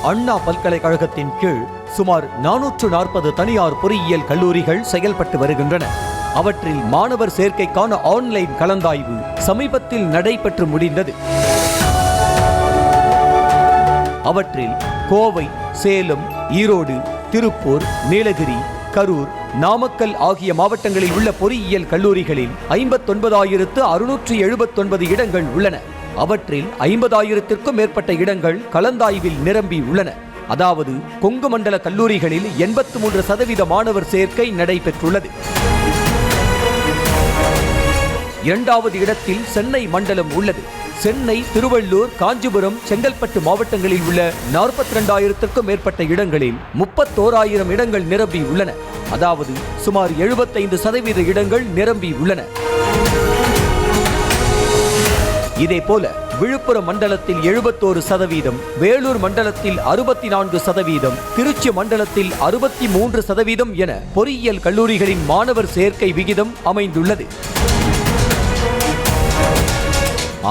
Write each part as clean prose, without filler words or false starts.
அண்ணா பல்கலைக்கழகத்தின் கீழ் சுமார் 440 தனியார் பொறியியல் கல்லூரிகள் செயல்பட்டு வருகின்றன. அவற்றில் மாணவர் சேர்க்கைக்கான ஆன்லைன் கலந்தாய்வு சமீபத்தில் நடைபெற்று முடிந்தது. அவற்றில் கோவை, சேலம், ஈரோடு, திருப்பூர், நீலகிரி, கரூர், நாமக்கல் ஆகிய மாவட்டங்களில் உள்ள பொறியியல் கல்லூரிகளில் 59,679 இடங்கள் உள்ளன. அவற்றில் 50,000க்கும் மேற்பட்ட இடங்கள் கலந்தாய்வில் நிரம்பி உள்ளன. அதாவது கொங்கு மண்டல கல்லூரிகளில் 83% மாணவர் சேர்க்கை நடைபெற்றுள்ளது. இரண்டாவது இடத்தில் சென்னை மண்டலம் உள்ளது. சென்னை, திருவள்ளூர், காஞ்சிபுரம், செங்கல்பட்டு மாவட்டங்களில் உள்ள 42,000க்கும் மேற்பட்ட இடங்களில் 31,000 இடங்கள் நிரம்பி உள்ளன. அதாவது சுமார் 75% இடங்கள் நிரம்பி உள்ளன. இதேபோல விழுப்புரம் மண்டலத்தில் 71%, வேலூர் மண்டலத்தில் 64%, திருச்சி மண்டலத்தில் 63% என பொறியியல் கல்லூரிகளின் மாணவர் சேர்க்கை விகிதம் அமைந்துள்ளது.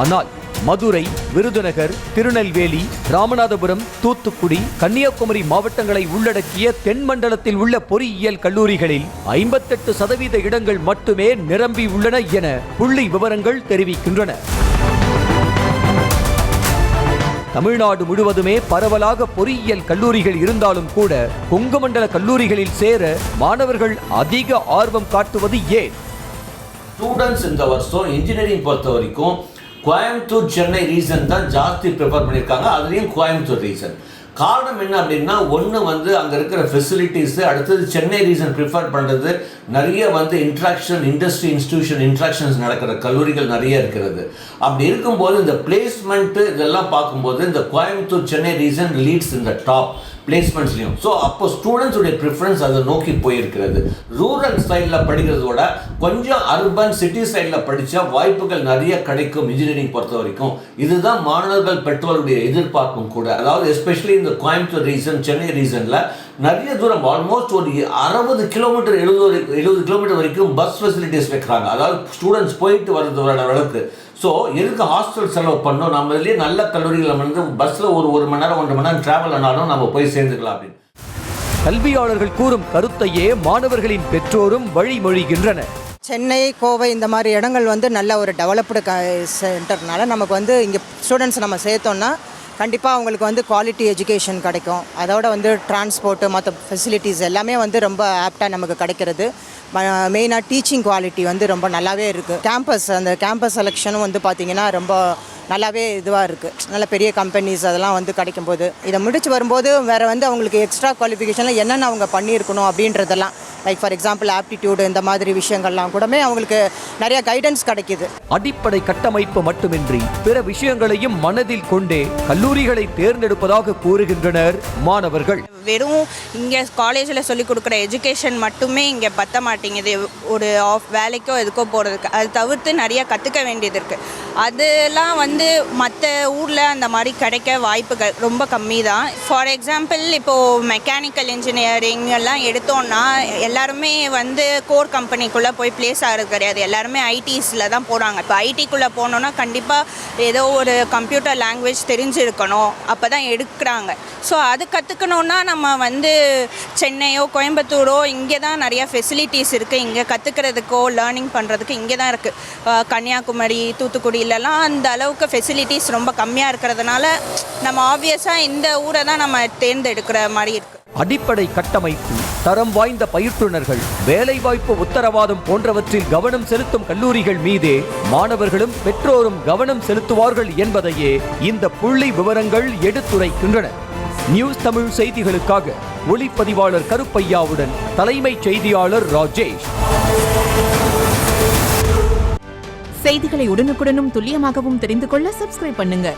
ஆனால் மதுரை, விருதுநகர், திருநெல்வேலி, ராமநாதபுரம், தூத்துக்குடி, கன்னியாகுமரி மாவட்டங்களை உள்ளடக்கிய தென் மண்டலத்தில் உள்ள பொறியியல் கல்லூரிகளில் 58% இடங்கள் மட்டுமே நிரம்பி உள்ளன என புள்ளி விவரங்கள் தெரிவிக்கின்றன. தமிழ்நாடு முழுவதுமே பரவலாக பொறியியல் கல்லூரிகள் இருந்தாலும் கூட கொங்கு மண்டல கல்லூரிகளில் சேர மாணவர்கள் அதிக ஆர்வம் காட்டுவது ஏன்? ஸ்டூடெண்ட்ஸ் இந்த வருஷம் இன்ஜினியரிங் பொறுத்த வரைக்கும் கோயம்புத்தூர், சென்னை ரீசன் தான் ஜாஸ்தி ப்ரிஃபர் பண்ணியிருக்காங்க. அதுலேயும் கோயம்புத்தூர் ரீசன். காரணம் என்ன அப்படின்னா, ஒன்று அங்கே இருக்கிற ஃபெசிலிட்டிஸு, அடுத்தது சென்னை ரீசன் ப்ரிஃபர் பண்ணுறது, நிறைய இன்ட்ராக்ஷன், இண்டஸ்ட்ரி இன்ஸ்டிடியூஷன் இன்ட்ராக்ஷன்ஸ் நடக்கிற கல்லூரிகள் நிறைய இருக்கிறது. அப்படி இருக்கும்போது இந்த பிளேஸ்மெண்ட்டு இதெல்லாம் பார்க்கும்போது இந்த கோயம்புத்தூர், சென்னை ரீசன் லீட்ஸ் இந்த டாப் பிளேஸ்மெண்ட்ஸ்லையும். ஸோ அப்போ ஸ்டூடெண்ட்ஸுடைய ப்ரிஃபரன்ஸ் அதை நோக்கி போயிருக்கிறது. ரூரல் சைடில் படிக்கிறதோட கொஞ்சம் அர்பன் சிட்டி சைடில் படித்தா வாய்ப்புகள் நிறைய கிடைக்கும் இன்ஜினியரிங் பொறுத்த வரைக்கும். இதுதான் மாணவர்கள் பெற்றோருடைய எதிர்பார்ப்பும் கூட. அதாவது எஸ்பெஷலி இந்த கோயம்புத்தூர் ரீசன், சென்னை ரீசனில் நிறைய தூரம் ஆல்மோஸ்ட் ஒரு 60 கிலோமீட்டர் 70 கிலோமீட்டர் வரைக்கும் பஸ் ஃபெசிலிட்டிஸ் வைக்கிறாங்க. அதாவது ஸ்டூடெண்ட்ஸ் போயிட்டு வர்றது அளவுக்கு. ஸோ எதுக்கு ஹாஸ்டல் செலவு பண்ணோம்? நம்ம இதுலேயே நல்ல கல்லூரிகளில் பஸ்ஸில் ஒரு மணி நேரம் 1.5 மணி நேரம் ட்ராவல் ஆனாலும் நம்ம போய் சேர்ந்துக்கலாம் அப்படின்னு கல்வியாளர்கள் கூறும் கருத்தையே மாணவர்களின் பெற்றோரும் வழிமொழிகின்றனர். சென்னை, கோவை இந்த மாதிரி இடங்கள் நல்ல ஒரு டெவலப்டு சென்டர்னால நமக்கு இங்கே ஸ்டூடெண்ட்ஸ் நம்ம சேர்த்தோன்னா கண்டிப்பாக அவங்களுக்கு குவாலிட்டி எஜுகேஷன் கிடைக்கும். அதோட டிரான்ஸ்போர்ட்டு, மற்ற ஃபெசிலிட்டிஸ் எல்லாமே ரொம்ப ஆப்டாக நமக்கு கிடைக்கிறது. மெயினாக டீச்சிங் குவாலிட்டி ரொம்ப நல்லாவே இருக்குது. அந்த கேம்பஸ் செலெக்ஷனும் பார்த்திங்கன்னா ரொம்ப நல்லாவே இதுவாக இருக்குது. நல்ல பெரிய கம்பெனிஸ் அதெல்லாம் கிடைக்கும்போது இதை முடிச்சு வரும்போது வேறு அவங்களுக்கு எக்ஸ்ட்ரா குவாலிஃபிகேஷனில் என்னென்ன அவங்க பண்ணியிருக்கணும் அப்படின்றதெல்லாம், லைக் ஃபார் எக்ஸாம்பிள் ஆப்டிடியூடு, இந்த மாதிரி விஷயங்கள்லாம் கூடமே அவங்களுக்கு நிறைய கைடன்ஸ் கிடைக்கிது. அடிப்படை கட்டமைப்பு மட்டுமின்றி பிற விஷயங்களையும் மனதில் கொண்டே கல்லூரிகளை தேர்ந்தெடுப்பதாக கூறுகின்றனர் மாணவர்கள். வெறும் இங்கே காலேஜில் சொல்லிக் கொடுக்குற எஜுகேஷன் மட்டுமே இங்கே பத்த மாட்டேங்குது. ஒரு வேலைக்கோ எதுக்கோ போகிறதுக்கு அது தவிர்த்து நிறைய கற்றுக்க வேண்டியது இருக்குது. அதெல்லாம் மற்ற ஊரில் அந்த மாதிரி கிடைக்க வாய்ப்புகள் ரொம்ப கம்மி தான். ஃபார் எக்ஸாம்பிள் இப்போது மெக்கானிக்கல் இன்ஜினியரிங் எல்லாம் எடுத்தோன்னா எல்லாருமே கோர் கம்பெனிக்குள்ளே போய் பிளேஸ் ஆகிறது கிடையாது. எல்லாருமே ஐடிஸில் தான் போகிறாங்க. இப்போ ஐடிக்குள்ளே போனோன்னா கண்டிப்பாக ஏதோ ஒரு கம்ப்யூட்டர் லாங்குவேஜ் தெரிஞ்சிருக்கணும், அப்போ தான் எடுக்கிறாங்க. ஸோ அது கற்றுக்கணுன்னா நம்ம சென்னையோ கோயம்புத்தூரோ இங்கே தான் நிறையா ஃபெசிலிட்டிஸ் இருக்குது. இங்கே கற்றுக்கிறதுக்கோ லேர்னிங் பண்ணுறதுக்கு இங்கே தான் இருக்குது. கன்னியாகுமரி, தூத்துக்குடியிலலாம் அந்த அளவுக்கு ஃபெசிலிட்டிஸ் ரொம்ப கம்மியாக இருக்கிறதுனால நம்ம ஆப்வியஸாக இந்த ஊரை தான் நம்ம தேர்ந்தெடுக்கிற மாதிரி இருக்குது. அடிப்படை கட்டமைப்பு, தரம் வாய்ந்த பயிற்றுனர்கள், வேலைவாய்ப்பு உத்தரவாதம் போன்றவற்றில் கவனம் செலுத்தும் கல்லூரிகள் மீதே மாணவர்களும் பெற்றோரும் கவனம் செலுத்துவார்கள் என்பதையே இந்த புள்ளி விவரங்கள் எடுத்துரைக்கின்றன. நியூஸ் தமிழ் செய்திகளுக்காக ஒளிப்பதிவாளர் கருப்பையாவுடன் தலைமைச் செய்தியாளர் ராஜேஷ். செய்திகளை உடனுக்குடனும் துல்லியமாகவும் தெரிந்து கொள்ள சப்ஸ்கிரைப் பண்ணுங்க.